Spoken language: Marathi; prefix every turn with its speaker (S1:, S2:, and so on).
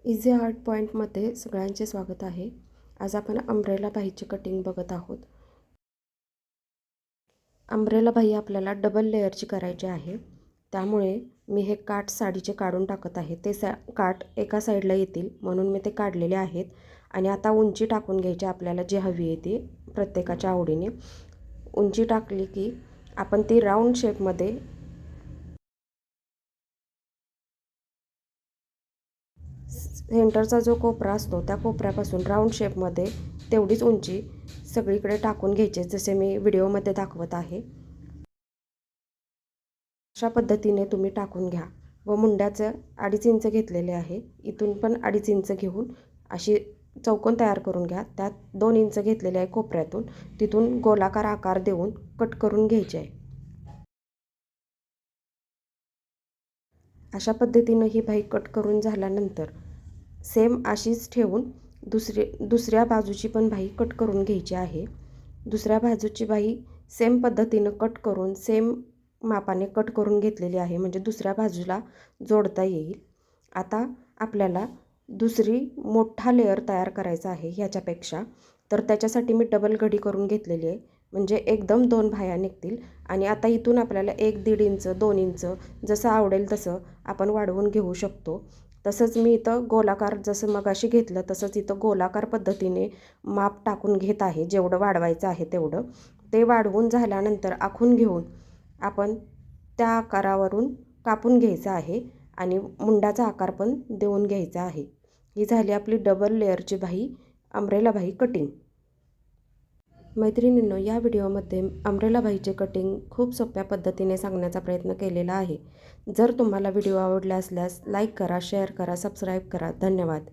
S1: इझी आर्ट पॉईंटमध्ये सगळ्यांचे स्वागत आहे। आज आपण अंब्रेला बाहीची कटिंग बघत आहोत। अंब्रेला बाही आपल्याला डबल लेयरची करायची आहे, त्यामुळे मी हे काठ साडीचे काढून टाकत आहे। ते काठ एका साईडला येतील म्हणून मी ते काढलेले आहेत। आणि आता उंची टाकून घ्यायची आपल्याला जी हवी आहे ती प्रत्येकाच्या आवडीने। उंची टाकली की आपण ती राऊंड शेपमध्ये सेंटरचा जो कोपरा असतो त्या कोपऱ्यापासून राऊंड शेपमध्ये तेवढीच उंची सगळीकडे टाकून घ्यायची, जसे मी व्हिडिओमध्ये दाखवत आहे। अशा पद्धतीने तुम्ही टाकून घ्या व मुंड्याचं 2.5 इंच घेतलेले आहे। इथून पण 2.5 इंच घेऊन अशी चौकोन तयार करून घ्या। त्यात 2 इंच घेतलेले आहे कोपऱ्यातून, तिथून गोलाकार आकार देऊन कट करून घ्यायचे आहे। अशा पद्धतीने ही बाही कट करून झाल्यानंतर सेम अशीच ठेवून दुसऱ्या बाजूची पण बाही कट करून घ्यायची आहे। दुसऱ्या बाजूची बाही सेम पद्धतीने कट करून सेम मापाने कट करून घेतलेली आहे, म्हणजे दुसऱ्या बाजूला जोडता येईल। आता आपल्याला दुसरी मोठा लेयर तयार करायचा आहे ह्याच्यापेक्षा, तर त्याच्यासाठी मी डबल घडी करून घेतलेली आहे, म्हणजे एकदम 2 बाह्या निघतील। आणि आता इथून आपल्याला 1-1.5 इंच 2 इंच जसं आवडेल तसं आपण वाढवून घेऊ शकतो। तसंच मी इथं गोलाकार जसं मगाशी घेतलं तसंच इथं गोलाकार पद्धतीने माप टाकून घेत आहे, जेवढं वाढवायचं आहे तेवढं। ते वाढवून झाल्यानंतर आखून घेऊन आपण त्या आकारावरून कापून घ्यायचं आहे आणि मुंडाचा आकार पण देऊन घ्यायचा आहे। ही झाली आपली डबल लेयरची बाही, अंब्रेला बाही कटिंग। मैत्रिणींनो, या व्हिडिओमध्ये अंब्रेला बाहीचे कटिंग खूप सोप्या पद्धतीने सांगण्याचा प्रयत्न केलेला आहे। जर तुम्हाला व्हिडिओ आवडला असल्यास लाईक करा, शेअर करा, सबस्क्राईब करा। धन्यवाद।